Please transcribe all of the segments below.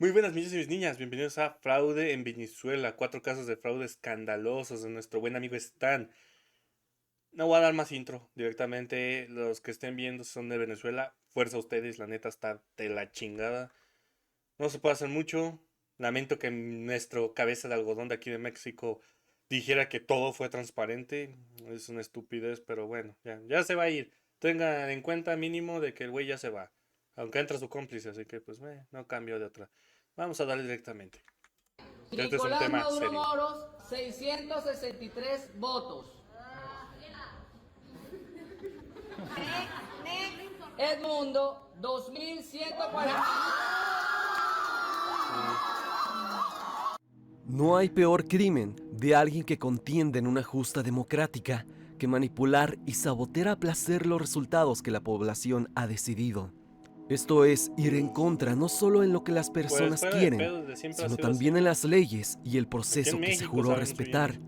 Muy buenas niños y mis niñas, bienvenidos a Fraude en Venezuela, 4 casos de fraude escandalosos de nuestro buen amigo Stan. No voy a dar más intro, directamente los que estén viendo son de Venezuela, fuerza a ustedes, la neta está de la chingada. No se puede hacer mucho, lamento que nuestro cabeza de algodón de aquí de México dijera que todo fue transparente, es una estupidez, pero bueno, ya se va a ir. Tengan en cuenta mínimo de que el güey ya se va, aunque entra su cómplice, así que pues no cambio de otra. Vamos a darle directamente. Este es un Nicolás tema Maduro serio. Moros, 663 votos. Edmundo, 2140. No hay peor crimen de alguien que contiende en una justa democrática que manipular y sabotear a placer los resultados que la población ha decidido. Esto es ir en contra no solo en lo que las Pues personas fuera de quieren, pedo, de siempre ha sino sido así. también en las leyes y el Aquí en proceso que se México juró sabemos bien respetar. eso.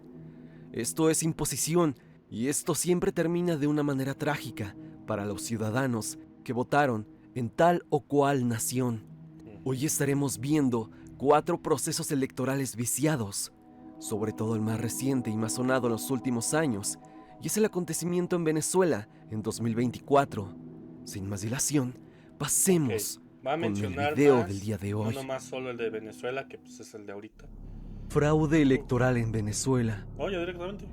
Esto es imposición y esto siempre termina de una manera trágica para los ciudadanos que votaron en tal o cual nación. Hoy estaremos viendo 4 procesos electorales viciados, sobre todo el más reciente y más sonado en los últimos años, y es el acontecimiento en Venezuela en 2024. Sin más dilación, Ok, pasemos va a con el mencionar video del más, día de no hoy. nomás solo el de Venezuela, que pues es el de ahorita. Fraude Uf. electoral en Venezuela. Oye, directamente.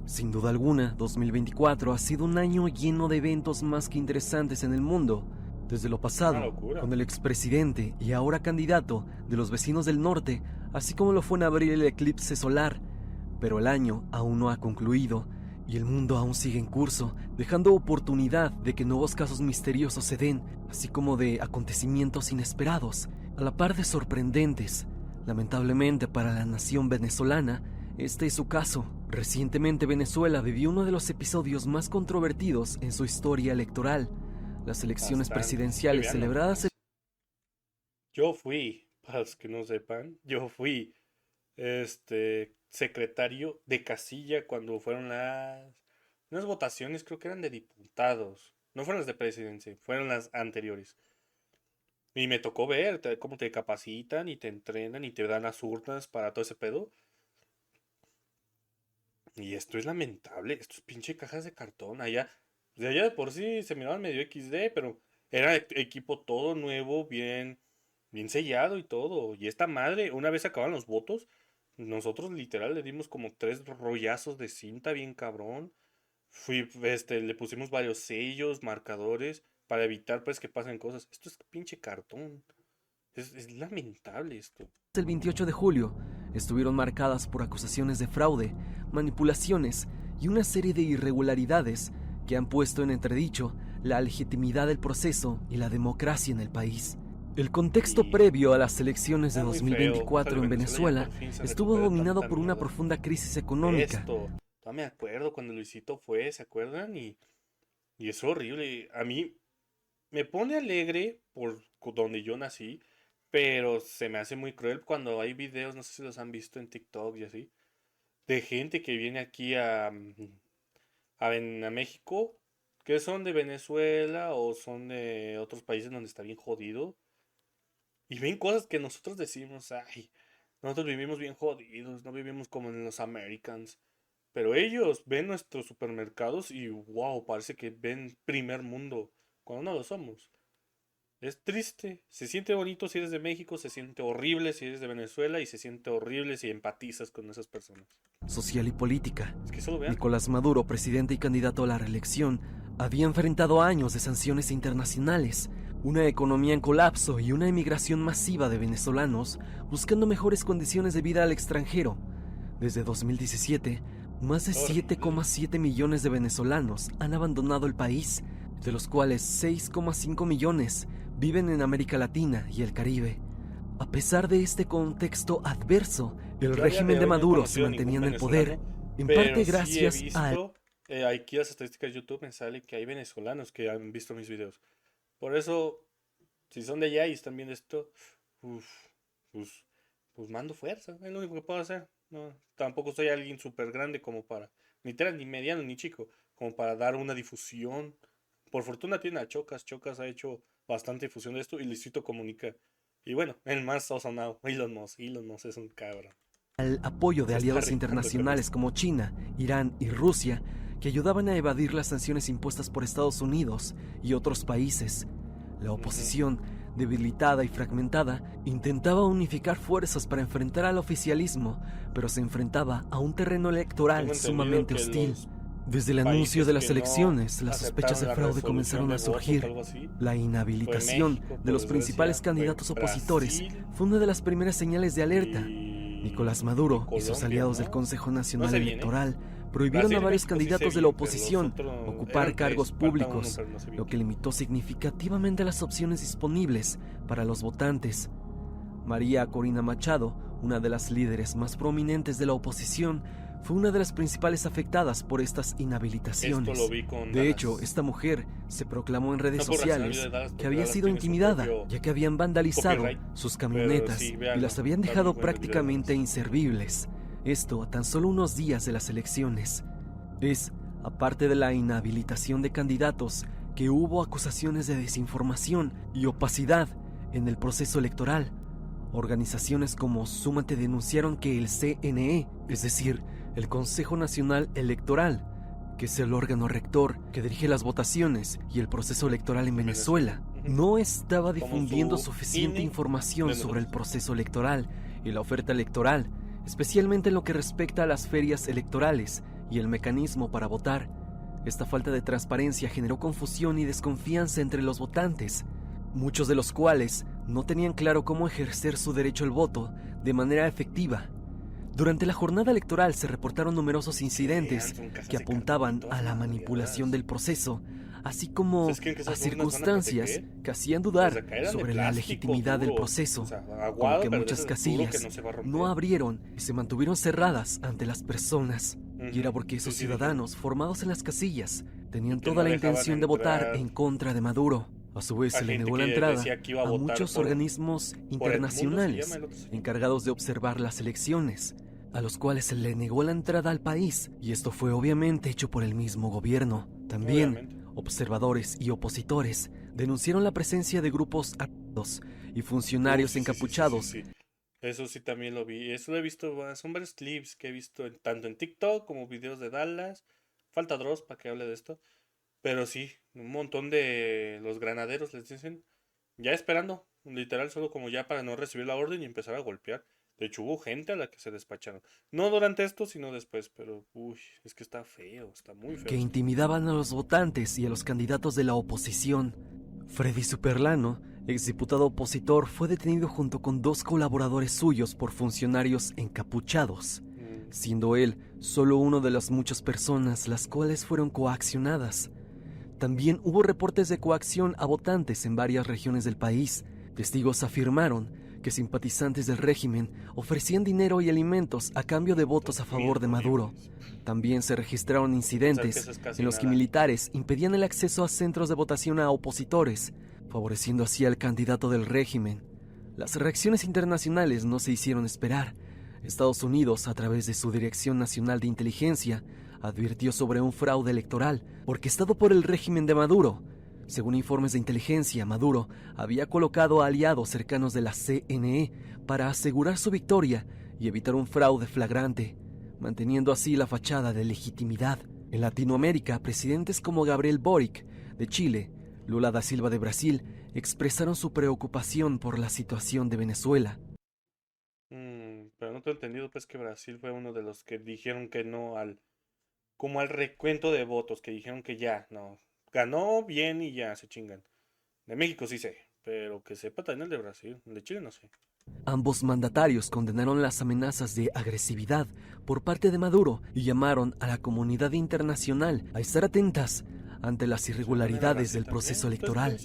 Sin duda alguna, 2024 ha sido un año lleno de eventos más que interesantes en el mundo. Desde lo Una pasado, locura. con el expresidente y ahora candidato de los vecinos del norte, así como lo fue en abril el eclipse solar. Pero el año aún no ha concluido y el mundo aún sigue en curso, dejando oportunidad de que nuevos casos misteriosos se den, así como de acontecimientos inesperados, a la par de sorprendentes. Lamentablemente para la nación venezolana, este es su caso. Recientemente Venezuela vivió uno de los episodios más controvertidos en su historia electoral. Las elecciones Bastante. Es que presidenciales vean celebradas nomás. Yo fui, para los que no sepan, yo fui secretario de casilla cuando fueron unas votaciones, creo que eran de diputados. No fueron las de presidencia, fueron las anteriores. Y me tocó ver cómo te capacitan y te entrenan y te dan las urnas para todo ese pedo. Y esto es lamentable, esto es pinche cajas de cartón. De allá de por sí se miraban medio XD, pero era equipo todo nuevo, bien sellado y todo. Y esta madre, una vez acabaron los votos, nosotros literal le dimos como 3 rollazos de cinta bien cabrón. Le pusimos varios sellos, marcadores, para evitar pues que pasen cosas. Esto es pinche cartón. Es lamentable esto. el 28 de julio estuvieron marcadas por acusaciones de fraude, manipulaciones y una serie de irregularidades que han puesto en entredicho la legitimidad del proceso y la democracia en el país. El contexto Y previo a las elecciones de muy feo. Ojalá 2024 en Venezuela ya Venezuela por fin se estuvo recupere de dominado tanta por una mierda. profunda crisis económica. Esto, no me acuerdo cuando Luisito fue, ¿se acuerdan? Y es horrible. A mí me pone alegre por donde yo nací, pero se me hace muy cruel cuando hay videos, no sé si los han visto en TikTok y así, de gente que viene aquí a México, que son de Venezuela o son de otros países donde está bien jodido, y ven cosas que nosotros decimos, ay, nosotros vivimos bien jodidos, no vivimos como en los Americans. Pero ellos ven nuestros supermercados y wow, parece que ven primer mundo, cuando no lo somos. Es triste, se siente bonito si eres de México, se siente horrible si eres de Venezuela y se siente horrible si empatizas con esas personas. Social y política. Es que solo vean. Nicolás Maduro, presidente y candidato a la reelección, había enfrentado años de sanciones internacionales, una economía en colapso y una emigración masiva de venezolanos buscando mejores condiciones de vida al extranjero. Desde 2017, más de Horrible. 7,7 millones de venezolanos han abandonado el país, de los cuales 6,5 millones viven en América Latina y el Caribe. A pesar de este contexto adverso, el Yo a día régimen de de hoy no he Maduro se conocido ningún mantenía en el poder, venezolano, en pero parte sí he gracias a... visto, aquí las estadísticas de YouTube me sale que hay venezolanos que han visto mis videos. Por eso, si son de allá y están viendo esto, uf, pues, pues mando fuerza, es lo único que puedo hacer. No, tampoco soy alguien súper grande como para, ni mediano ni chico, como para dar una difusión. Por fortuna tiene a Chocas, Chocas ha hecho bastante difusión de esto y Luisito Comunica. Y bueno, el más sonado, Elon Musk. Elon Musk es un cabrón. Al apoyo de Se está aliados rifando con internacionales esto. como China, Irán y Rusia, que ayudaban a evadir las sanciones impuestas por Estados Unidos y otros países. La oposición, debilitada y fragmentada, intentaba unificar fuerzas para enfrentar al oficialismo, pero se enfrentaba a un terreno electoral Tengo entendido sumamente que hostil. los Desde el anuncio países de las que no elecciones, las sospechas aceptaron de la fraude resolución comenzaron de a votos, surgir. algo así, La fue inhabilitación México, de los por principales desgracia, fue candidatos opositores Brasil fue una de las primeras señales de alerta. y Nicolás Maduro y sus Colombia, aliados del ¿no? Consejo No Nacional sé bien, Electoral prohibieron Brasil a y varios México sí sé candidatos de la bien, pero los oposición otros ocupar eran cargos tres, falta uno, públicos, pero no sé bien lo que quién. limitó significativamente las opciones disponibles para los votantes. María Corina Machado, una de las líderes más prominentes de la oposición, fue una de las principales afectadas por estas Esto inhabilitaciones. lo vi con De Dallas. hecho, esta mujer se proclamó en redes No puedo reaccionar sociales yo de Dallas que porque había Dallas sido tiene su intimidada, propio ya que habían vandalizado copyright, sus pero camionetas sí, y véanlo, las habían está muy dejado bueno el video de prácticamente Dallas. inservibles. Esto a tan solo unos días de las elecciones. Es, aparte de la inhabilitación de candidatos, que hubo acusaciones de desinformación y opacidad en el proceso electoral. Organizaciones como Súmate denunciaron que el CNE, es decir, el Consejo Nacional Electoral, que es el órgano rector que dirige las votaciones y el proceso electoral en Venezuela, no estaba difundiendo su suficiente INE información de sobre el nosotros. proceso electoral y la oferta electoral, especialmente en lo que respecta a las ferias electorales y el mecanismo para votar. Esta falta de transparencia generó confusión y desconfianza entre los votantes, muchos de los cuales no tenían claro cómo ejercer su derecho al voto de manera efectiva. Durante la jornada electoral se reportaron numerosos incidentes Son cajas que de apuntaban cartón y a la todas manipulación madreadas. del proceso, así como ¿Ustedes creen que a esas urnas van a circunstancias proteger? que hacían Las dudar de acá eran de sobre la plástico legitimidad del duro, o proceso, sea, como aguado, que pero de muchas ese duro que casillas no se va a no romper. abrieron y se mantuvieron cerradas ante las personas. Y era porque Sí, esos sí, dijeron. ciudadanos formados en las casillas tenían Y que toda no la dejaban intención de votar entrar en contra de Maduro. A su vez, a se le gente negó la que entrada decía que iba a a votar muchos por organismos Edmundo, se llama internacionales el otro señor. encargados de observar las elecciones, a los cuales se le negó la entrada al país, y esto fue obviamente hecho por el mismo gobierno. También, Obviamente. observadores y opositores denunciaron la presencia de grupos armados y funcionarios Sí, sí, sí, encapuchados. sí, sí. Eso sí también lo vi. Eso lo he visto. Son varios clips que he visto tanto en TikTok como videos de Dallas. Falta Dross para que hable de esto. Pero sí, un montón de los granaderos les dicen, ya esperando, literal, solo como ya para no recibir la orden y empezar a golpear. De hecho, hubo gente a la que se despacharon. No durante esto, sino después. Pero, uy, es que está feo, está muy feo que esto. intimidaban a los votantes y a los candidatos de la oposición. Freddy Superlano, exdiputado opositor, fue detenido junto con 2 colaboradores suyos por funcionarios encapuchados, siendo él solo uno de las muchas personas las cuales fueron coaccionadas. También hubo reportes de coacción a votantes en varias regiones del país. Testigos afirmaron que simpatizantes del régimen ofrecían dinero y alimentos a cambio de votos a favor de Maduro. También se registraron incidentes eso es casi en los que nada. militares impedían el acceso a centros de votación a opositores, favoreciendo así al candidato del régimen. Las reacciones internacionales no se hicieron esperar. Estados Unidos, a través de su Dirección Nacional de Inteligencia, advirtió sobre un fraude electoral orquestado por el régimen de Maduro. Según informes de inteligencia, Maduro había colocado a aliados cercanos de la CNE para asegurar su victoria y evitar un fraude flagrante, manteniendo así la fachada de legitimidad. En Latinoamérica, presidentes como Gabriel Boric, de Chile, Lula da Silva de Brasil, expresaron su preocupación por la situación de Venezuela. Pero no te he entendido, pues, que Brasil fue uno de los que dijeron que no como al recuento de votos, que dijeron que ya, no, ganó bien y ya, se chingan. De México sí sé, pero que sepa también el de Brasil, el de Chile no sé. Ambos mandatarios condenaron las amenazas de agresividad por parte de Maduro y llamaron a la comunidad internacional a estar atentas ante las irregularidades del proceso electoral.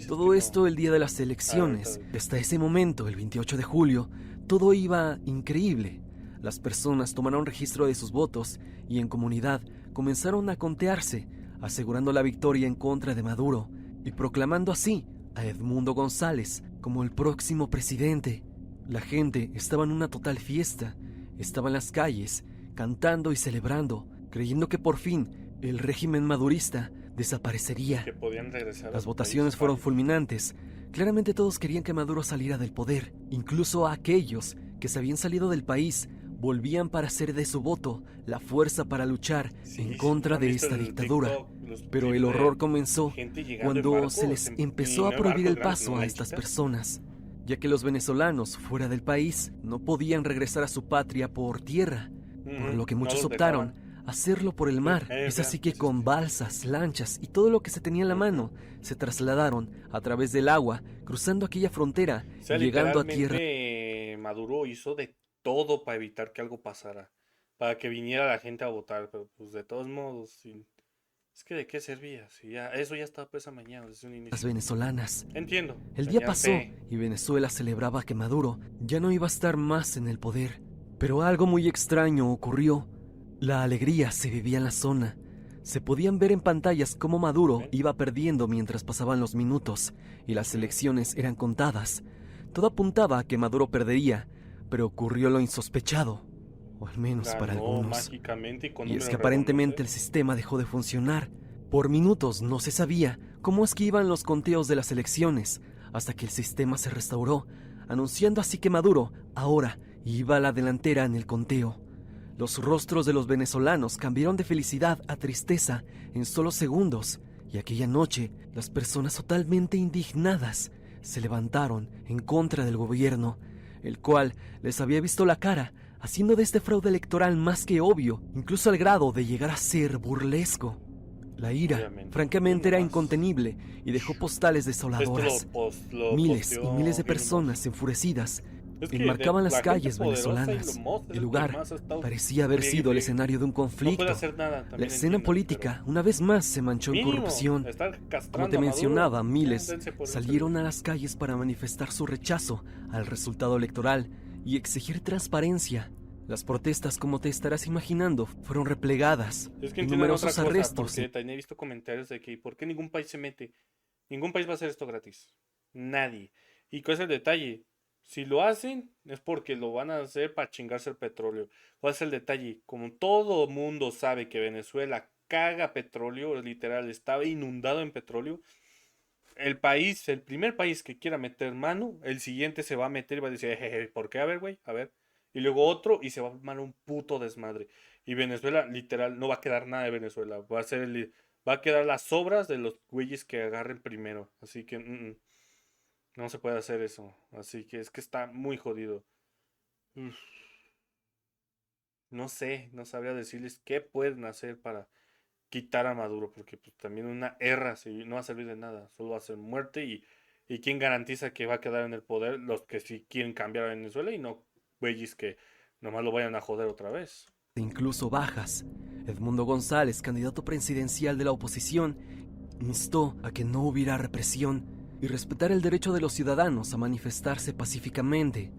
Todo esto el día de las elecciones. Hasta ese momento, el 28 de julio, todo iba increíble. Las personas tomaron registro de sus votos y en comunidad comenzaron a contearse, asegurando la victoria en contra de Maduro y proclamando así a Edmundo González como el próximo presidente. La gente estaba en una total fiesta, estaba en las calles, cantando y celebrando, creyendo que por fin el régimen madurista desaparecería. Que podían regresar a Las su votaciones país, fueron varios. fulminantes. Claramente todos querían que Maduro saliera del poder. Incluso aquellos que se habían salido del país volvían para hacer de su voto la fuerza para luchar Sí, en sí, contra ¿han de visto esta el dictadura. TikTok, los Pero clips el de horror comenzó gente llegando en cuando barcos, se les y empezó no a en prohibir barcos el grandes, paso sino a estas lanchitas? personas, ya que los venezolanos fuera del país no podían regresar a su patria por tierra, por lo que No muchos los optaron dejaban. hacerlo por el mar. Es así que con balsas, lanchas y todo lo que se tenía en la mano se trasladaron a través del agua, cruzando aquella frontera O sea, y llegando a tierra. literalmente Maduro hizo de todo para evitar que algo pasara, para que viniera la gente a votar, pero pues de todos modos, es que de qué servía, si ya, eso ya estaba pues mañana desde un Las inicio. venezolanas. Entiendo. El día tenían pasó fe. y Venezuela celebraba que Maduro ya no iba a estar más en el poder. Pero algo muy extraño ocurrió. La alegría se vivía en la zona. Se podían ver en pantallas cómo Maduro iba perdiendo mientras pasaban los minutos y las elecciones eran contadas. Todo apuntaba a que Maduro perdería, pero ocurrió lo insospechado, o al menos para Ganó algunos. mágicamente y con Y es números que aparentemente el redondos, sistema dejó de funcionar. Por minutos no se sabía cómo es que iban los conteos de las elecciones, hasta que el sistema se restauró, anunciando así que Maduro ahora iba a la delantera en el conteo. Los rostros de los venezolanos cambiaron de felicidad a tristeza en solo segundos, y aquella noche las personas totalmente indignadas se levantaron en contra del gobierno, el cual les había visto la cara, haciendo de este fraude electoral más que obvio, incluso al grado de llegar a ser burlesco. La ira, Obviamente. francamente, era Nomás. incontenible y dejó postales desoladoras. Miles y miles de personas enfurecidas enmarcaban las calles venezolanas. El lugar parecía haber sido el escenario de un conflicto. La escena política, una vez más, se manchó en corrupción. Como te mencionaba, miles salieron a las calles para manifestar su rechazo al resultado electoral y exigir transparencia. Las protestas, como te estarás imaginando, fueron replegadas. Es que y entiendan numerosos otra cosa, arrestos. porque también he visto comentarios de que ¿por qué ningún país se mete? Ningún país va a hacer esto gratis. Nadie. ¿Y cuál es el detalle? Si lo hacen, es porque lo van a hacer para chingarse el petróleo. ¿Cuál es el detalle? Como todo mundo sabe que Venezuela caga petróleo, literal, estaba inundado en petróleo. El país, el primer país que quiera meter mano, el siguiente se va a meter y va a decir, jeje, ¿por qué? A ver, güey, a ver. Y luego otro y se va a armar un puto desmadre. Y Venezuela, literal, no va a quedar nada de Venezuela. Va a ser va a quedar las sobras de los güeyes que agarren primero. Así que no se puede hacer eso. Así que es que está muy jodido. Uf. No sé, no sabría decirles qué pueden hacer para quitar a Maduro, porque pues, también una erra no va a servir de nada, solo va a ser muerte y quién garantiza que va a quedar en el poder los que sí quieren cambiar a Venezuela y no güeyes que nomás lo vayan a joder otra vez. Incluso bajas. Edmundo González, candidato presidencial de la oposición, instó a que no hubiera represión y respetar el derecho de los ciudadanos a manifestarse pacíficamente.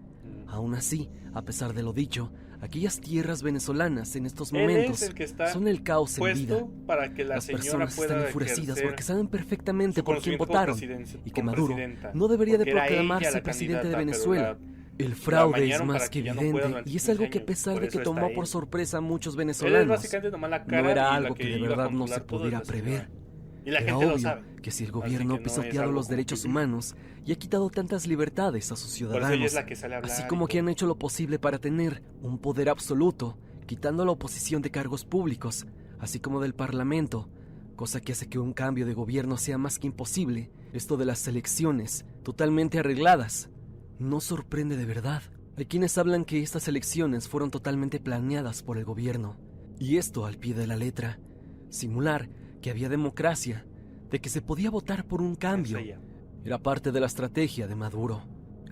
Aún así, a pesar de lo dicho, aquellas tierras venezolanas en estos momentos son el caos en vida. Para que Las personas están enfurecidas porque saben perfectamente por quién votaron y que Maduro no debería de proclamarse presidente de Venezuela. El fraude es más que evidente y es algo que a pesar de que tomó por sorpresa a muchos venezolanos, no era algo que de verdad no se pudiera prever. Era obvio que si el gobierno ha pisoteado los derechos humanos y ha quitado tantas libertades a sus ciudadanos, así como que han hecho lo posible para tener un poder absoluto, quitando a la oposición de cargos públicos, así como del parlamento, cosa que hace que un cambio de gobierno sea más que imposible, esto de las elecciones totalmente arregladas, no sorprende de verdad. Hay quienes hablan que estas elecciones fueron totalmente planeadas por el gobierno, y esto al pie de la letra, simular que había democracia, de que se podía votar por un cambio. Era parte de la estrategia de Maduro,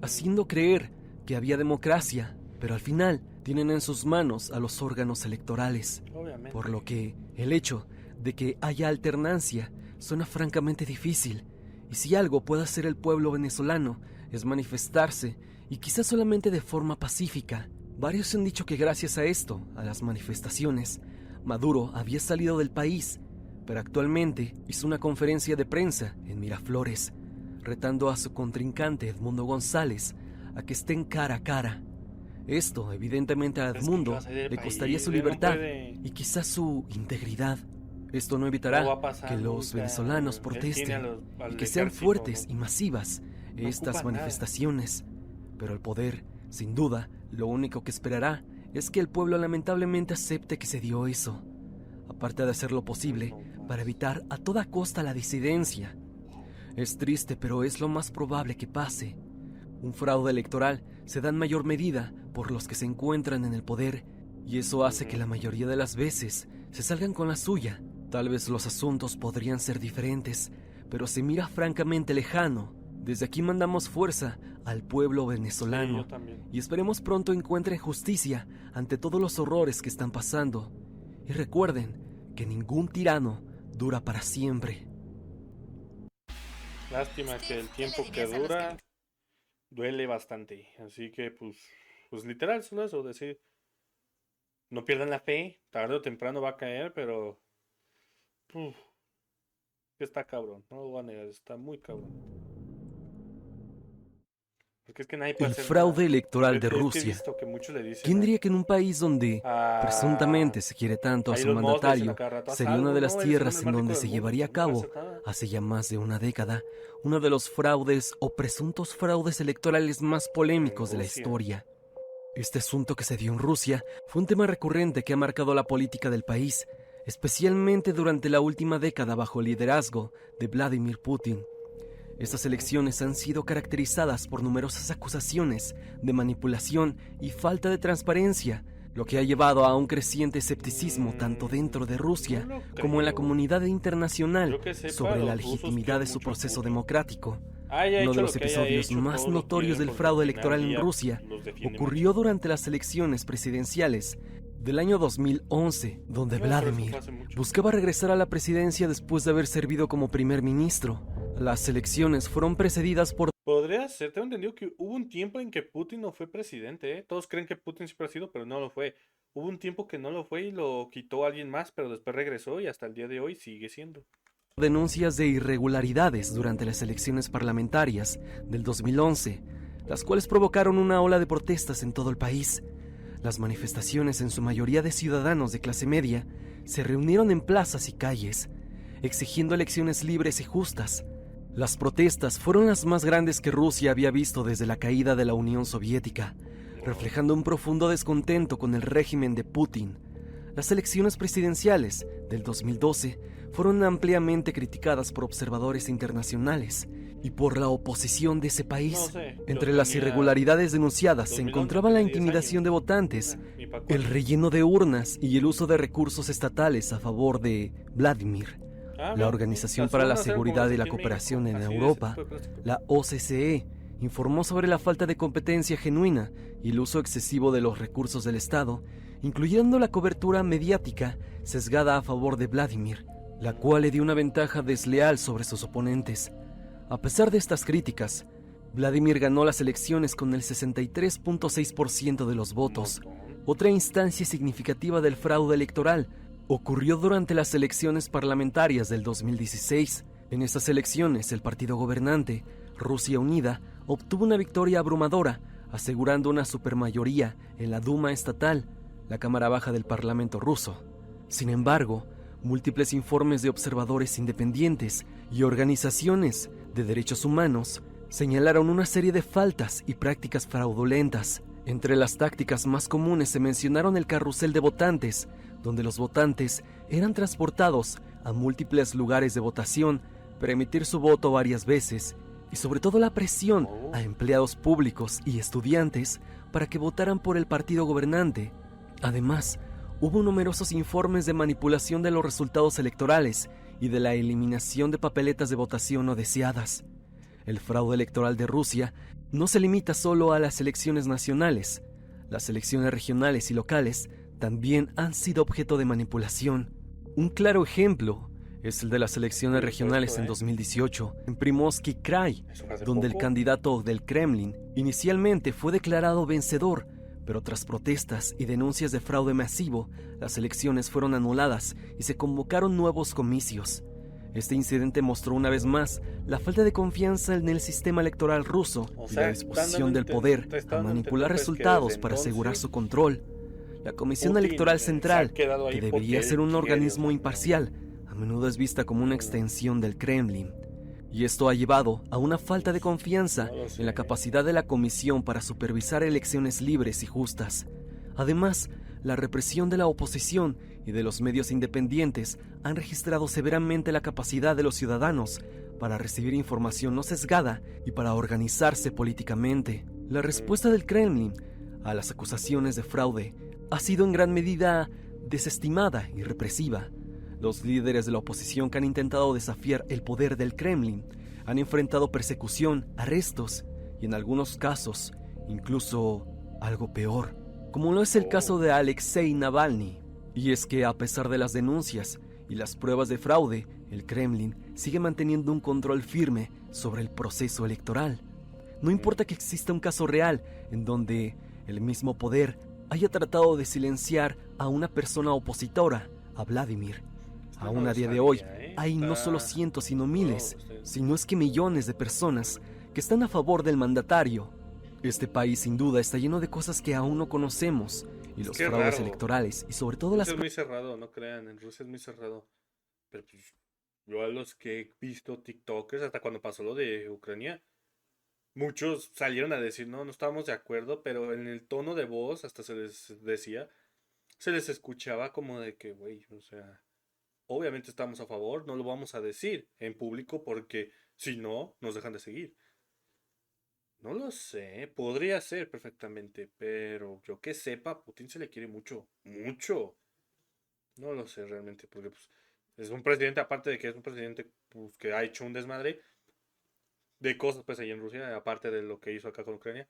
haciendo creer que había democracia, pero al final tienen en sus manos a los órganos electorales, por lo que el hecho de que haya alternancia suena francamente difícil, y si algo puede hacer el pueblo venezolano es manifestarse, y quizás solamente de forma pacífica. Varios han dicho que gracias a esto, a las manifestaciones, Maduro había salido del país, pero actualmente hizo una conferencia de prensa en Miraflores, retando a su contrincante Edmundo González a que estén cara a cara. Esto, evidentemente, a Edmundo le costaría su libertad y quizás su integridad. Esto no No evitará va a pasar que los nunca. venezolanos Él tiene protesten al y que sean ejército, fuertes ¿no? y masivas No estas ocupa nada. manifestaciones. Pero el poder, sin duda, lo único que esperará es que el pueblo lamentablemente acepte que se dio eso, aparte de hacer lo posible para evitar a toda costa la disidencia. Es triste, pero es lo más probable que pase. Un fraude electoral se da en mayor medida por los que se encuentran en el poder, y eso hace que la mayoría de las veces se salgan con la suya. Tal vez los asuntos podrían ser diferentes, pero se mira francamente lejano. Desde aquí mandamos fuerza al pueblo Sí, venezolano yo también. y esperemos pronto encuentren justicia ante todos los horrores que están pasando. Y recuerden que ningún tirano dura para siempre. Lástima que el tiempo que dura duele bastante. Así que, pues literal, solo eso, decir, no pierdan la fe, tarde o temprano va a caer, pero uf, está cabrón, no lo voy a negar, está muy cabrón. Porque es que nadie puede El hacer fraude nada. electoral de Es que he Rusia. visto que muchos le dicen ¿Quién diría que en un país donde a presuntamente se quiere tanto a su Elon Musk le dicen mandatario, a cada rato, haz sería una algo, de las no, eres el tierras hombre en más rico donde del se mundo, llevaría a pues no puedes cabo, hacer nada. hace ya más de una década, uno de los fraudes o presuntos fraudes electorales más polémicos de la Rusia. historia? Este asunto que se dio en Rusia fue un tema recurrente que ha marcado la política del país, especialmente durante la última década bajo el liderazgo de Vladimir Putin. Estas elecciones han sido caracterizadas por numerosas acusaciones de manipulación y falta de transparencia, lo que ha llevado a un creciente escepticismo tanto dentro de Rusia No lo como en la creo. comunidad internacional Yo que sepa, sobre la los rusos legitimidad quieren de su mucho a proceso Putin. democrático. Haya Uno hecho de lo los que haya episodios hecho, más todos lo notorios quieren del porque fraude al final electoral del en día Rusia los defiende ocurrió mucho. durante las elecciones presidenciales del año 2011, donde No, pero eso Vladimir fue hace mucho. buscaba regresar a la presidencia después de haber servido como primer ministro. Las elecciones fueron precedidas por Podría ser, tengo entendido que hubo un tiempo en que Putin no fue presidente, ¿eh? Todos creen que Putin siempre ha sido, pero no lo fue. Hubo un tiempo que no lo fue y lo quitó alguien más, pero después regresó y hasta el día de hoy sigue siendo. denuncias de irregularidades durante las elecciones parlamentarias del 2011, las cuales provocaron una ola de protestas en todo el país. Las manifestaciones, en su mayoría de ciudadanos de clase media, se reunieron en plazas y calles, exigiendo elecciones libres y justas. Las protestas fueron las más grandes que Rusia había visto desde la caída de la Unión Soviética, reflejando un profundo descontento con el régimen de Putin. Las elecciones presidenciales del 2012 fueron ampliamente criticadas por observadores internacionales y por la oposición de ese país. No sé, yo Entre las tenía irregularidades denunciadas se 2011 encontraba la tenía 10 intimidación años. de votantes, Ni pa' el cuándo. relleno de urnas y el uso de recursos estatales a favor de Vladimir. Ah, La ve, Organización las para la urnas eran como Seguridad las y la aquí en Cooperación México, en así de ese Europa, tipo de plástico. la OCCE, informó sobre la falta de competencia genuina y el uso excesivo de los recursos del Estado, incluyendo la cobertura mediática sesgada a favor de Vladimir, la cual le dio una ventaja desleal sobre sus oponentes. A pesar de estas críticas, Vladimir ganó las elecciones con el 63.6% de los votos. Otra instancia significativa del fraude electoral ocurrió durante las elecciones parlamentarias del 2016. En estas elecciones, el partido gobernante, Rusia Unida, obtuvo una victoria abrumadora, asegurando una supermayoría en la Duma estatal, la Cámara Baja del Parlamento ruso. Sin embargo, múltiples informes de observadores independientes y organizaciones de derechos humanos señalaron una serie de faltas y prácticas fraudulentas. Entre las tácticas más comunes se mencionaron el carrusel de votantes, donde los votantes eran transportados a múltiples lugares de votación para emitir su voto varias veces, y sobre todo la presión a empleados públicos y estudiantes para que votaran por el partido gobernante. Además, hubo numerosos informes de manipulación de los resultados electorales y de la eliminación de papeletas de votación no deseadas. El fraude electoral de Rusia no se limita solo a las elecciones nacionales. Las elecciones regionales y locales también han sido objeto de manipulación. Un claro ejemplo es el de las elecciones regionales en 2018 en Primorsky Krai, Eso fue hace donde el poco. candidato del Kremlin inicialmente fue declarado vencedor, pero tras protestas y denuncias de fraude masivo, las elecciones fueron anuladas y se convocaron nuevos comicios. Este incidente mostró una vez más la falta de confianza en el sistema electoral ruso O y sea, la disposición del poder te a están dando a manipular entender, pues, que resultados desde para asegurar entonces su control. La Comisión Putin, Electoral se ha Central, quedado ahí que porque debería él ser un quiere, organismo o sea, imparcial, a menudo es vista como una extensión del Kremlin, y esto ha llevado a una falta de confianza en la capacidad de la comisión para supervisar elecciones libres y justas. Además, la represión de la oposición y de los medios independientes han registrado severamente la capacidad de los ciudadanos para recibir información no sesgada y para organizarse políticamente. La respuesta del Kremlin a las acusaciones de fraude ha sido en gran medida desestimada y represiva. Los líderes de la oposición que han intentado desafiar el poder del Kremlin han enfrentado persecución, arrestos y en algunos casos incluso algo peor, como lo es el caso de Alexei Navalny. Y es que a pesar de las denuncias y las pruebas de fraude, el Kremlin sigue manteniendo un control firme sobre el proceso electoral. No importa que exista un caso real en donde el mismo poder haya tratado de silenciar a una persona opositora a Vladimir. Aún a día de hoy hay no solo cientos sino miles, sino es que millones de personas que están a favor del mandatario. Este país sin duda está lleno de cosas que aún no conocemos, y los fraudes electorales y sobre todo las... Es muy cerrado, no crean, en Rusia es muy cerrado. Pero pues, yo a los que he visto TikTokers, hasta cuando pasó lo de Ucrania, muchos salieron a decir, no estábamos de acuerdo, pero en el tono de voz hasta se les decía, se les escuchaba como de que, güey, o sea, obviamente estamos a favor, no lo vamos a decir en público porque si no, nos dejan de seguir. No lo sé, podría ser perfectamente, pero yo que sepa, Putin se le quiere mucho, mucho. No lo sé realmente, porque pues, es un presidente, aparte de que es un presidente pues, que ha hecho un desmadre de cosas pues ahí en Rusia, aparte de lo que hizo acá con Ucrania,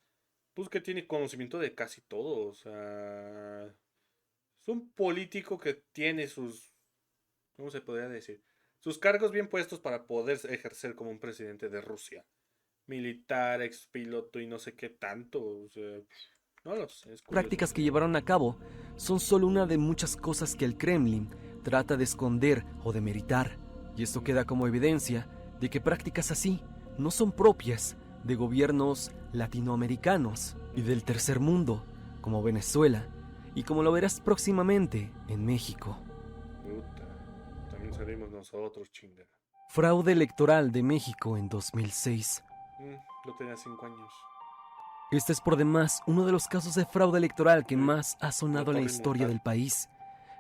pues que tiene conocimiento de casi todo, o sea, es un político que tiene sus, ¿cómo se podría decir? Sus cargos bien puestos para poder ejercer como un presidente de Rusia. Militar, expiloto y no sé qué tanto, o sea, no lo sé. Prácticas que llevaron a cabo son solo una de muchas cosas que el Kremlin trata de esconder o de demeritar, y esto queda como evidencia de que prácticas así no son propias de gobiernos latinoamericanos y del tercer mundo, como Venezuela, y como lo verás próximamente en México. Puta, también salimos nosotros, chinga. Fraude electoral de México en 2006. Yo tenía 5 años. Este es por demás uno de los casos de fraude electoral que más ha sonado en la historia del país.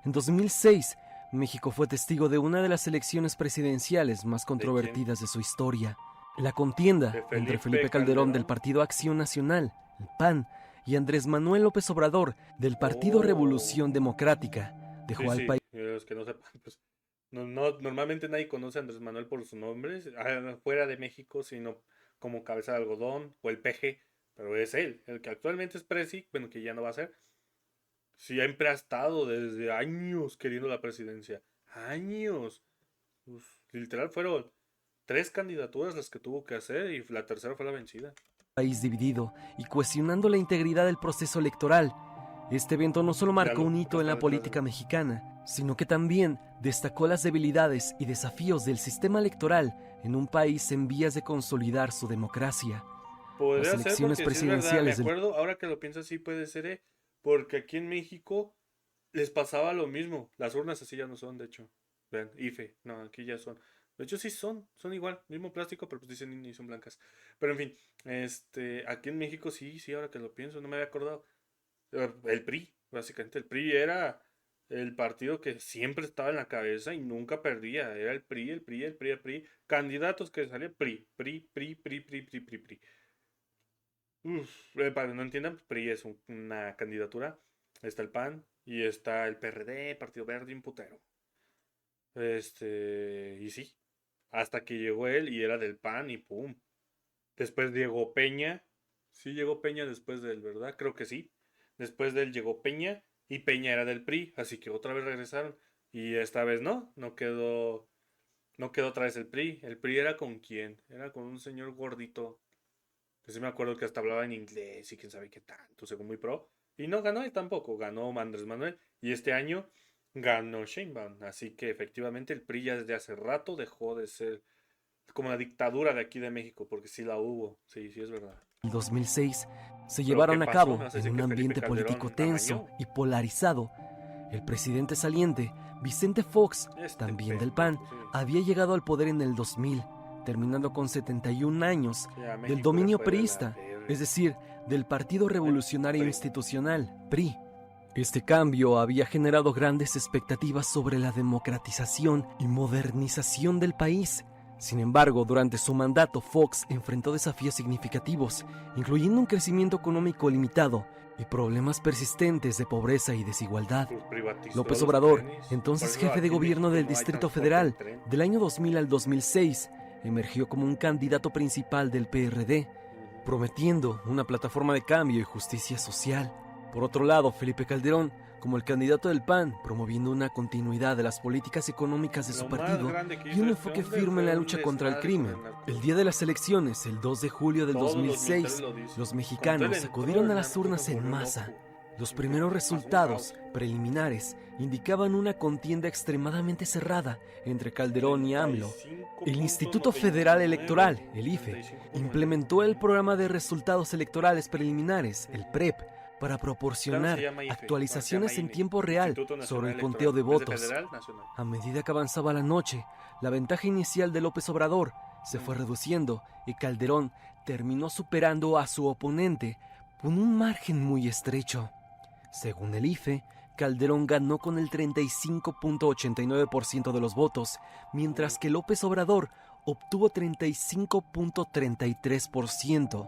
En 2006, México fue testigo de una de las elecciones presidenciales más controvertidas de su historia. La contienda entre Felipe Calderón del Partido Acción Nacional, el PAN, y Andrés Manuel López Obrador del Partido Revolución Democrática dejó al país... Los que no sepan, pues normalmente nadie conoce a Andrés Manuel por su nombre, fuera de México, sino como cabeza de algodón o el peje, pero es él, el que actualmente es presi, bueno, que ya no va a ser. Siempre ha estado desde años queriendo la presidencia. Años. Literal fueron 3 candidaturas las que tuvo que hacer y la tercera fue la vencida. País dividido y cuestionando la integridad del proceso electoral. Este evento no solo marcó un hito en la política mexicana, sino que también destacó las debilidades y desafíos del sistema electoral en un país en vías de consolidar su democracia. Podría las elecciones ser presidenciales. Sí, de acuerdo, ahora que lo piensas sí puede ser, porque aquí en México les pasaba lo mismo. Las urnas así ya no son, de hecho. Vean, IFE, no, aquí ya son. De hecho sí son igual, mismo plástico, pero pues dicen ni son blancas. Pero en fin, aquí en México sí, ahora que lo pienso, no me había acordado. El PRI, básicamente el PRI era el partido que siempre estaba en la cabeza y nunca perdía. Era el PRI, el PRI, el PRI, el PRI. Candidatos que salían PRI, PRI, PRI, PRI, PRI, PRI, PRI, PRI. Para que no entiendan, PRI es una candidatura. Está el PAN y está el PRD, Partido Verde, un putero. Y sí, hasta que llegó él y era del PAN y pum. Después llegó Peña. Sí llegó Peña después de él, ¿verdad? Creo que sí. Después de él llegó Peña y Peña era del PRI, así que otra vez regresaron. Y esta vez no quedó otra vez el PRI. El PRI era con quién, era con un señor gordito. Que sí me acuerdo que hasta hablaba en inglés y quién sabe qué tanto, según muy pro. Y no ganó él tampoco, ganó Andrés Manuel. Y este año ganó Sheinbaum. Así que efectivamente el PRI ya desde hace rato dejó de ser como la dictadura de aquí de México, porque sí la hubo, sí es verdad. En 2006 se llevaron a cabo en un ambiente político tenso y polarizado. El presidente saliente Vicente Fox, Este también del PAN, pendejo, sí. había llegado al poder en el 2000, terminando con 71 años Sí, a del México le dominio fue de la priista, verga. es decir, del Partido Revolucionario PRI. Institucional, PRI. Este cambio había generado grandes expectativas sobre la democratización y modernización del país. Sin embargo, durante su mandato, Fox enfrentó desafíos significativos, incluyendo un crecimiento económico limitado y problemas persistentes de pobreza y desigualdad. Pues privatizó López los Obrador, trenes. entonces Por eso jefe de aquí en gobierno México del no hay Distrito transporte Federal, en tren. del año 2000 al 2006, emergió como un candidato principal del PRD, Ujú. prometiendo una plataforma de cambio y justicia social. Por otro lado, Felipe Calderón, como el candidato del PAN, promoviendo una continuidad de las políticas económicas de su Lo más partido grande que y hizo un este enfoque hombre firme en fue la un lucha contra el desmadre con crimen. el narco. El día de las elecciones, el 2 de julio del Todos los 2006, militares lo dicen. los Cuando él mexicanos entró, acudieron a el las narco urnas se en volvió masa. loco. Los Porque primeros pasó un resultados caos. preliminares indicaban una contienda extremadamente cerrada entre Calderón y AMLO. El Instituto Federal Electoral, el IFE, 35.99. implementó el programa de resultados electorales preliminares, el PREP, para Ya no proporcionar se llama IFE, actualizaciones ahora se en llama tiempo INE, real Instituto Nacional sobre el Electoral. conteo de En vez votos. Federal, nacional. A medida que avanzaba la noche, la ventaja inicial de López Obrador se fue reduciendo y Calderón terminó superando a su oponente con un margen muy estrecho. Según el IFE, Calderón ganó con el 35.89% de los votos, mientras que López Obrador obtuvo 35.33%,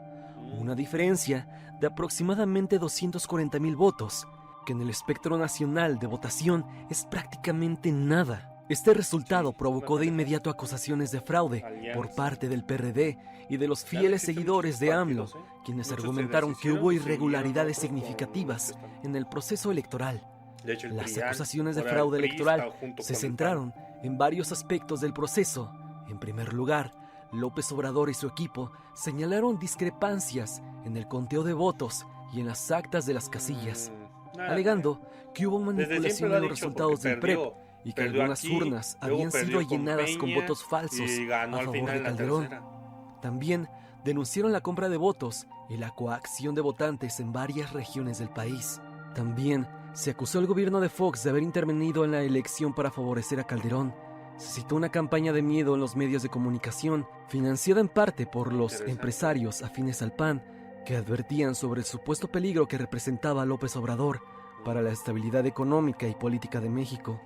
una diferencia de aproximadamente 240,000 votos, que en el espectro nacional de votación es prácticamente nada. Este resultado Sí, provocó de una inmediato acusaciones de fraude por alianza. parte del PRD y de los Ya no fieles existen seguidores muchos de AMLO, partidos, ¿eh? quienes Muchos se argumentaron que deshicieron hubo y siguieron irregularidades otros con los que significativas están. en el proceso electoral. De hecho, el Las PRIAN, acusaciones de ahora el fraude PRI electoral está junto se con el centraron en varios aspectos del proceso. En primer lugar, López Obrador y su equipo señalaron discrepancias en el conteo de votos y en las actas de las casillas, Nada, alegando que hubo desde siempre manipulación lo ha en los dicho, resultados porque del PREP y que perdió algunas aquí, urnas luego habían sido perdió con llenadas con Peña votos falsos y ganó a al favor final de en la Calderón. tercera. También denunciaron la compra de votos y la coacción de votantes en varias regiones del país. También se acusó al gobierno de Fox de haber intervenido en la elección para favorecer a Calderón. Se citó una campaña de miedo en los medios de comunicación, financiada en parte por los Interesante. empresarios afines al PAN, que advertían sobre el supuesto peligro que representaba López Obrador para la estabilidad económica y política de México.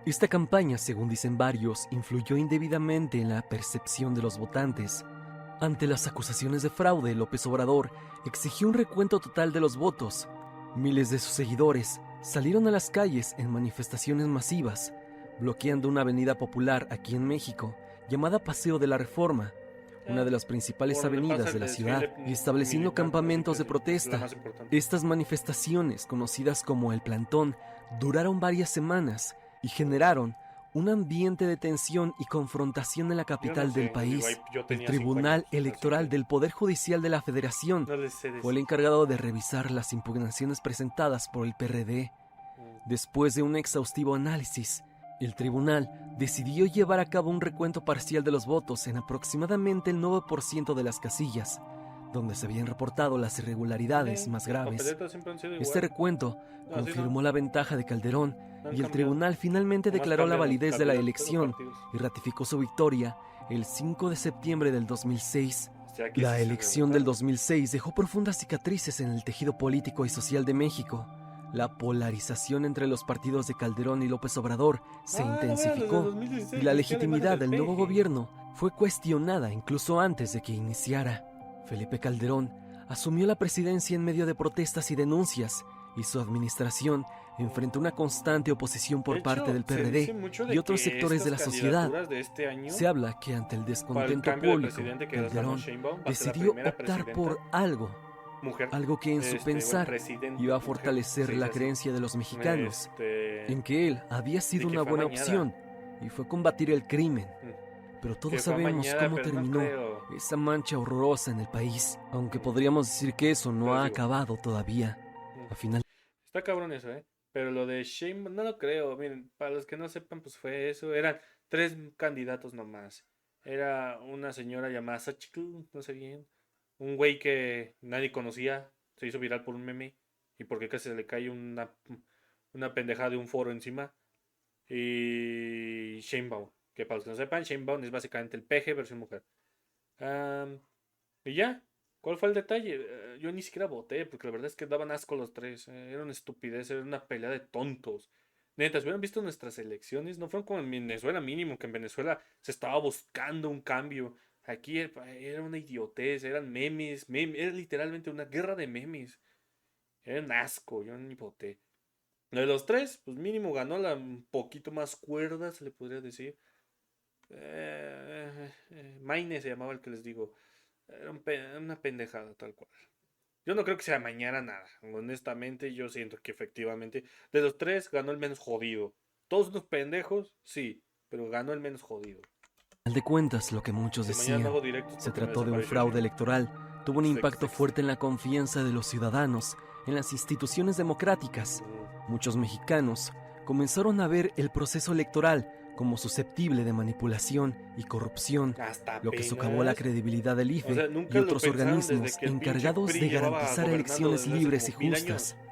Esta campaña, según dicen varios, influyó indebidamente en la percepción de los votantes. Ante las acusaciones de fraude, López Obrador exigió un recuento total de los votos. Miles de sus seguidores salieron a las calles en manifestaciones masivas, bloqueando una avenida popular aquí en México, llamada Paseo de la Reforma, una de las principales Por donde pasa avenidas el de la desfile ciudad, y estableciendo militar, campamentos de así que es la protesta. más importante. Estas manifestaciones, conocidas como el Plantón, duraron varias semanas y generaron un ambiente de tensión y confrontación en la capital Yo no sé, del país. digo, yo El tenía 5 Tribunal años, así Electoral que del Poder Judicial de la Federación no les sé fue el decir. encargado de revisar las impugnaciones presentadas por el PRD. Después de un exhaustivo análisis, el tribunal decidió llevar a cabo un recuento parcial de los votos en aproximadamente el 9% de las casillas, donde se habían reportado las irregularidades más Los graves. papeletas siempre han sido Este igual. recuento No, así confirmó no. la ventaja de Calderón No han y el cambiado. tribunal finalmente Nomás declaró la cambian los validez de la candidatos, elección los partidos. y ratificó su victoria el 5 de septiembre del 2006. O sea, que La sí se elección del remontaron. 2006 dejó profundas cicatrices en el tejido político y social de México. La polarización entre los partidos de Calderón y López Obrador se No veas, los de intensificó 2016 y la les queda imagen legitimidad del del nuevo peje. gobierno fue cuestionada incluso antes de que iniciara. Felipe Calderón asumió la presidencia en medio de protestas y denuncias, y su administración enfrentó una constante oposición por De parte hecho, del se dice PRD mucho y de otros que sectores de la estas sociedad. candidaturas de este año, Se habla que ante el para el descontento cambio de público, presidente que ganó Calderón Sheinbaum, va a ser la decidió primera optar presidenta por algo mujer. que en su Bueno, pensar presidente iba a mujer, fortalecer se la dice así. creencia de los mexicanos en Y que él había sido que una fue buena amañada. opción y fue combatir el crimen. Pero que todos fue sabemos amañada, cómo pero no terminó creo. esa mancha horrorosa en el país, aunque podríamos decir que eso no Pero ha digo, acabado todavía. A final está cabrón eso, ¿eh? Pero lo de Sheinbaum, no lo creo. Miren, para los que no sepan, pues fue eso. Eran 3 candidatos nomás. Era una señora llamada Xochitl, no sé bien. Un güey que nadie conocía, se hizo viral por un meme. Y porque casi se le cae una pendejada de un foro encima. y Sheinbaum. Que para los que no sepan, Sheinbaum es básicamente el peje versión mujer. Am, y ya, ¿cuál fue el detalle? Yo ni siquiera voté, porque la verdad es que daban asco los tres. Era una estupidez, era una pelea de tontos. Neta, si hubieran visto nuestras elecciones, no fueron como en Venezuela mínimo, que en Venezuela se estaba buscando un cambio. Aquí era una idiotez, eran memes, era literalmente una guerra de memes. Era un asco, yo ni voté. Lo de los tres, pues mínimo ganó la un poquito más cuerda, se le podría decir. Maine se llamaba el que les digo. Era una pendejada, tal cual. Yo no creo que sea mañana nada. Honestamente, yo siento que efectivamente de los tres ganó el menos jodido. Todos unos pendejos, sí, pero ganó el menos jodido. Al de cuentas, lo que muchos Si mañana no decían, hago directos se porque me trató de un desapareció fraude Shane. electoral, tuvo un impacto Sex. fuerte en la confianza de los ciudadanos en las instituciones democráticas. Muchos mexicanos comenzaron a ver el proceso electoral como susceptible de manipulación y corrupción, Hasta lo que socavó la apenas. credibilidad del O IFE sea, y nunca lo otros pensaron desde organismos que el pinche encargados PRI de llevaba garantizar gobernando elecciones desde hace libres y como 1000 justas. años.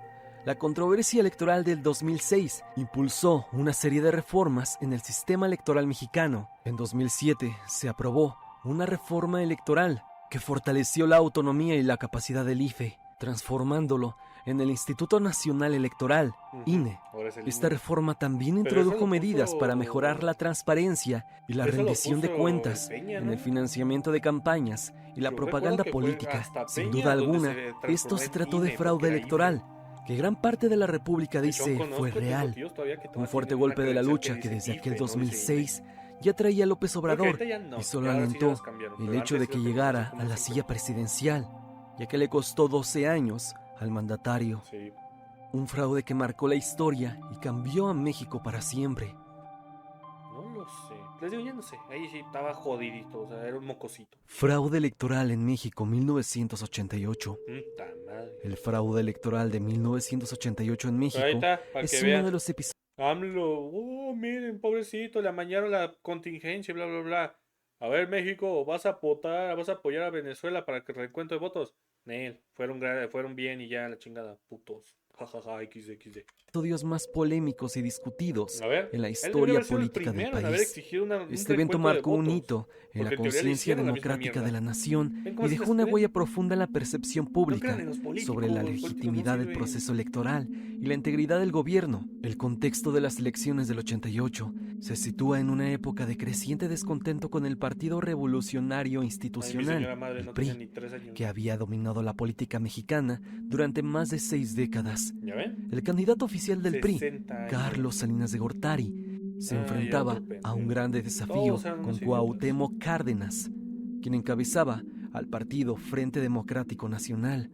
La controversia electoral del 2006 impulsó una serie de reformas en el sistema electoral mexicano. En 2007 se aprobó una reforma electoral que fortaleció la autonomía y la capacidad del IFE, transformándolo en el Instituto Nacional Electoral, INE. Ahora es el Esta INE. reforma también Pero eso introdujo lo medidas para mejorar puso. la transparencia y la Eso lo rendición de puso el cuentas Peña, en el ¿no? financiamiento de campañas y la Yo recuerdo propaganda que fue política. hasta Sin Peña duda donde alguna, se esto transformó se en trató de INE, porque fraude era IFE. electoral, que gran parte de la República De hecho, aún dice fue conozco, tengo real. tíos todavía que Un todavía fuerte tienen una golpe de la credencial que lucha que dice desde aquel IFE, no dice INE. 2006 ya traía López Creo que Obrador ahorita ya y no, solo ya ahora sí ya las alentó cambiaron, el pero hecho de antes que la tenían hace llegara como a la 5 silla años. presidencial, ya que le costó 12 años al mandatario. Sí, Un fraude que marcó la historia y cambió a México para siempre. no lo sé. Les digo, ya no sé. Ahí sí estaba jodidito, o sea, era un mocosito. Fraude electoral en México 1988. Puta madre. El fraude electoral de 1988 en Pero ahí México está, para que es uno vean. de los episodios AMLO, miren, pobrecito, le amañaron la contingencia, bla, bla, bla. A ver, México, vas a apoyar a Venezuela para que recuento de votos. Nel, fueron bien y ya la chingada, putos. Jajaja, XD. más polémicos y discutidos A ver, en la él debió historia haber sido el política del primero en haber país. exigido un Este evento recuento de marcó un votos. hito en la Porque en teoría le conciencia hicieron la misma democrática de mierda. la nación ¿Ven y cómo sí dejó les una creen? huella profunda en la percepción No pública crean en los sobre la políticos no legitimidad del sirven. proceso electoral y la integridad del gobierno. El contexto de las elecciones del 88 se sitúa en una época de creciente descontento con el Partido Revolucionario Ay, mi Institucional, señora madre el no tenía PRI, ni 3 años. que había dominado la política mexicana durante más de 6 décadas. ¿Ya ven? El candidato oficial del PRI, 60 años. Carlos Salinas de Gortari, se Ay, era enfrentaba otro a un pendejo. grande desafío Todos eran con unos idiotas. Cuauhtémoc Cárdenas, quien encabezaba al partido Frente Democrático Nacional.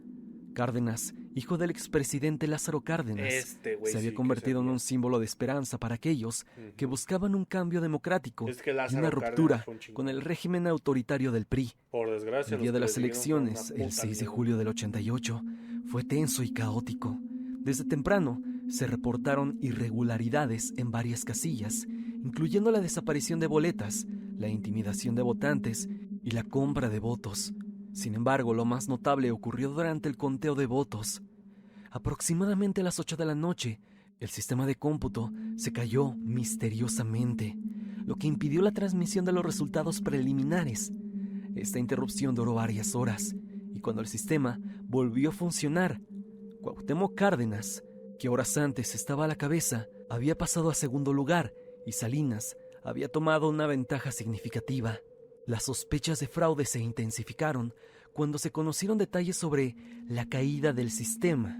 Cárdenas, hijo del expresidente Lázaro Cárdenas, Este güey se había sí que convertido en sabía. un símbolo de esperanza para aquellos que Ujú. buscaban un cambio democrático Es que y una Lázaro ruptura Cárdenas fue un con el chingón. régimen autoritario del PRI. Por desgracia, El los día que de le las siguieron fueron una elecciones, el puta 6 de mierda. julio del 88, fue tenso y caótico. Desde temprano se reportaron irregularidades en varias casillas, incluyendo la desaparición de boletas, la intimidación de votantes y la compra de votos. Sin embargo, lo más notable ocurrió durante el conteo de votos. Aproximadamente a las 8 de la noche, el sistema de cómputo se cayó misteriosamente, lo que impidió la transmisión de los resultados preliminares. Esta interrupción duró varias horas, y cuando el sistema volvió a funcionar, Cuauhtémoc Cárdenas, que horas antes estaba a la cabeza, había pasado a segundo lugar y Salinas había tomado una ventaja significativa. Las sospechas de fraude se intensificaron cuando se conocieron detalles sobre la caída del sistema.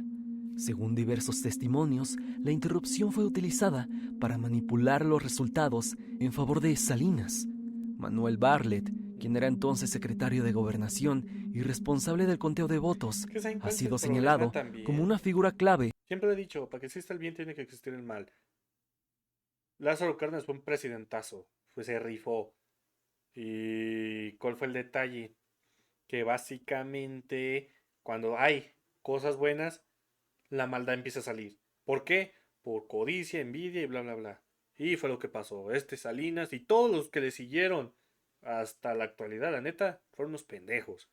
Según diversos testimonios, la interrupción fue utilizada para manipular los resultados en favor de Salinas. Manuel Bartlett, quien era entonces secretario de Gobernación y responsable del conteo de votos, ¿Que saben ha cuál es sido el problema señalado también? como una figura clave. Siempre he dicho, para que exista el bien tiene que existir el mal. Lázaro Cárdenas fue un presidentazo. Pues se rifó. ¿Y cuál fue el detalle? Que básicamente cuando hay cosas buenas, la maldad empieza a salir. ¿Por qué? Por codicia, envidia y bla, bla, bla. Y fue lo que pasó. Salinas y todos los que le siguieron hasta la actualidad, la neta, fueron unos pendejos.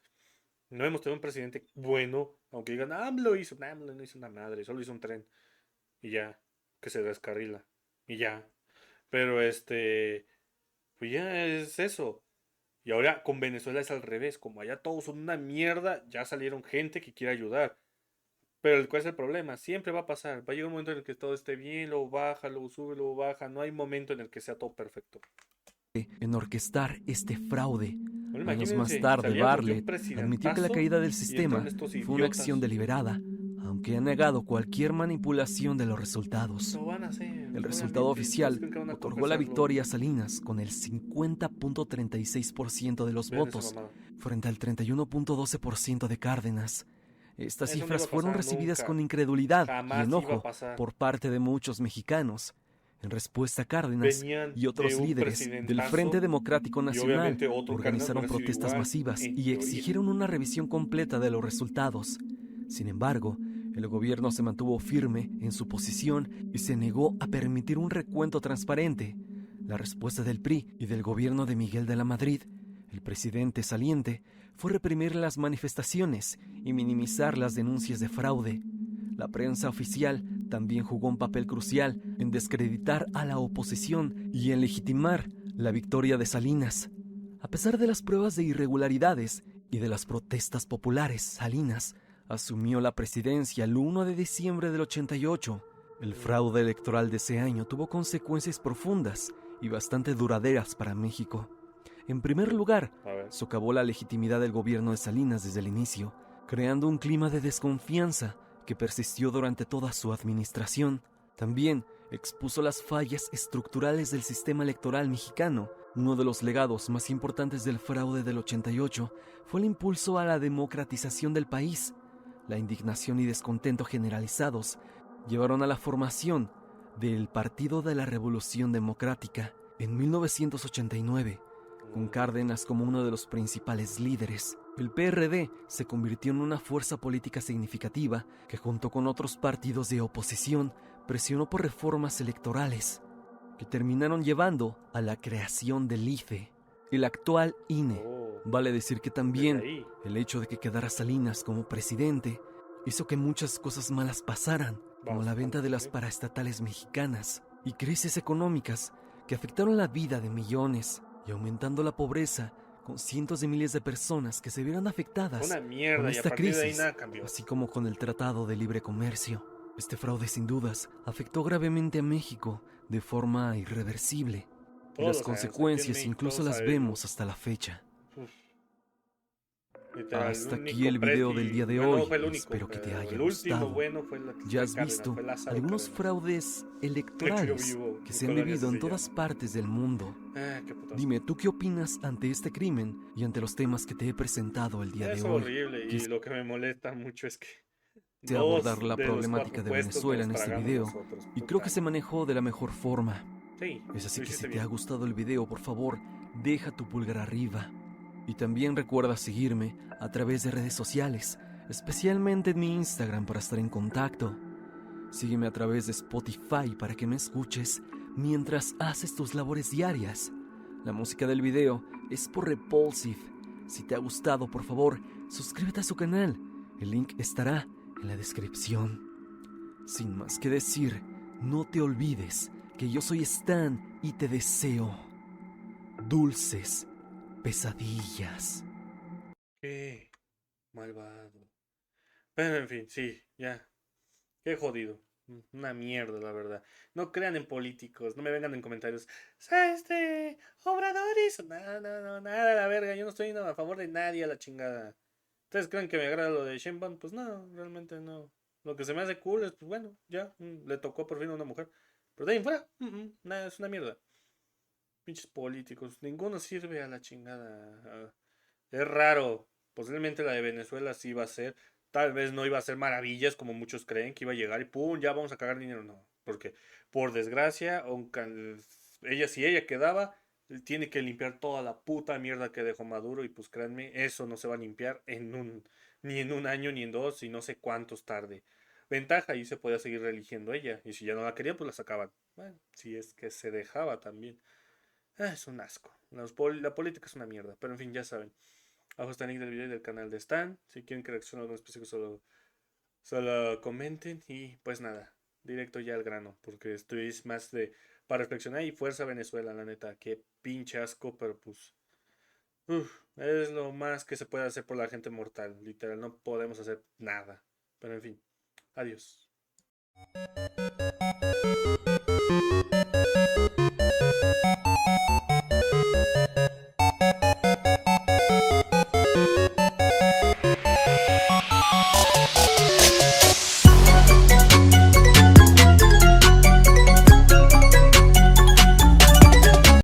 No hemos tenido un presidente bueno, aunque digan, AMLO hizo, AMLO no hizo una madre, solo hizo un tren. Y ya, que se descarrila. Y ya. Pero pues ya es eso. Y ahora con Venezuela es al revés. Como allá todos son una mierda, ya salieron gente que quiere ayudar. Pero ¿cuál es el problema? Siempre va a pasar. Va a llegar un momento en el que todo esté bien, luego baja, luego sube, luego baja. No hay momento en el que sea todo perfecto. En orquestar este fraude. Bueno, Años más imagínense, tarde, salíamos de un Bartlett admitió que la presidentazo caída del y entran sistema estos fue una acción idiotas. deliberada, aunque ha negado cualquier manipulación de los resultados. Lo van a hacer, El resultado obviamente. ¿Ustedes oficial creen que van a otorgó la compensarlo? victoria a Salinas con el 50.36% de los Vean esa votos, mamada. frente al 31.12% de Cárdenas. Estas Eso no iba cifras a fueron pasar recibidas nunca. con incredulidad y Jamás iba a enojo pasar. por parte de muchos mexicanos. En respuesta, Cárdenas Venían y de otros un líderes del Frente presidentazo Democrático y Nacional obviamente otro Cárdenas organizaron hubiera sido protestas igual, masivas en y teoría. exigieron una revisión completa de los resultados. Sin embargo, el gobierno se mantuvo firme en su posición y se negó a permitir un recuento transparente. La respuesta del PRI y del gobierno de Miguel de la Madrid, el presidente saliente, fue reprimir las manifestaciones y minimizar las denuncias de fraude. La prensa oficial también jugó un papel crucial en descreditar a la oposición y en legitimar la victoria de Salinas. A pesar de las pruebas de irregularidades y de las protestas populares, Salinas asumió la presidencia el 1 de diciembre del 88. El fraude electoral de ese año tuvo consecuencias profundas y bastante duraderas para México. En primer lugar, A ver. socavó la legitimidad del gobierno de Salinas desde el inicio, creando un clima de desconfianza que persistió durante toda su administración. También expuso las fallas estructurales del sistema electoral mexicano. Uno de los legados más importantes del fraude del 88 fue el impulso a la democratización del país. La indignación y descontento generalizados llevaron a la formación del Partido de la Revolución Democrática en 1989, con Cárdenas como uno de los principales líderes. El PRD se convirtió en una fuerza política significativa que, junto con otros partidos de oposición, presionó por reformas electorales que terminaron llevando a la creación del IFE, el actual INE. Oh, Vale decir que desde también ahí. el hecho de que quedara Salinas como presidente hizo que muchas cosas malas pasaran, como la venta de las Bastante. paraestatales mexicanas y crisis económicas que afectaron la vida de millones y aumentando la pobreza con cientos de miles de personas que se vieron afectadas Una con mierda y a esta partir de ahí crisis, nada cambió. así como con el Tratado de Libre Comercio. Este fraude sin dudas afectó gravemente a México de forma irreversible y Todos las lo sabemos. Aquí en consecuencias México incluso todos las vemos sabemos. hasta la fecha. Uf, literal, el Hasta aquí único el video del presi. día de Bueno, no hoy. fue el único, Espero que te pero haya el último gustado. bueno Ya fue has Cárdenas, visto fue Lázaro algunos Cárdenas. fraudes De hecho, yo electorales vivo que en se han Colonia, vivido así en se todas llama. partes del mundo. Qué putazo. Dime, ¿tú qué opinas ante este crimen y ante los temas que te he presentado el día de Es hoy? horrible y lo que me molesta mucho es que Quise abordar dos la de los problemática cuatro de puestos nos Venezuela los en este tragamos video nosotros. y creo Puta que se madre. manejó de la mejor forma. Sí, Es así lo que si hiciste te ha bien. gustado el video, por favor, deja tu pulgar arriba. Y también recuerda seguirme a través de redes sociales, especialmente en mi Instagram para estar en contacto. Sígueme a través de Spotify para que me escuches mientras haces tus labores diarias. La música del video es por Repulsive. Si te ha gustado, por favor, suscríbete a su canal. El link estará en la descripción. Sin más que decir, no te olvides que yo soy Stan y te deseo dulces pesadillas. Qué malvado. Pero en fin, sí, ya. Qué jodido. Una mierda, la verdad. No crean en políticos. No me vengan en comentarios. Obrador hizo. No, no, no, nada, la verga. Yo no estoy a favor de nadie a la chingada. ¿Ustedes creen que me agrada lo de Shenban? Pues no, realmente no. Lo que se me hace cool es, pues bueno, ya. Le tocó por fin a una mujer. Pero de ahí en fuera, nada, es una mierda. Pinches políticos. Ninguno sirve a la chingada. Es raro. Posiblemente la de Venezuela sí va a ser. Tal vez no iba a ser maravillas como muchos creen que iba a llegar y pum, ya vamos a cagar dinero. No, porque por desgracia, ella si ella quedaba, tiene que limpiar toda la puta mierda que dejó Maduro y pues créanme, eso no se va a limpiar ni en un año ni en dos y no sé cuántos tarde. Ventaja, y se podía seguir religiendo ella y si ya no la quería pues la sacaban. Bueno, si es que se dejaba también. Es un asco. La política es una mierda, pero en fin, ya saben. Abajo está el link del video y del canal de Stan. Si quieren que reaccione a algo específico, solo comenten. Y pues nada, directo ya al grano. Porque estoy más de para reflexionar y fuerza Venezuela, la neta. Qué pinche asco, pero pues... es lo más que se puede hacer por la gente mortal. Literal, no podemos hacer nada. Pero en fin, adiós.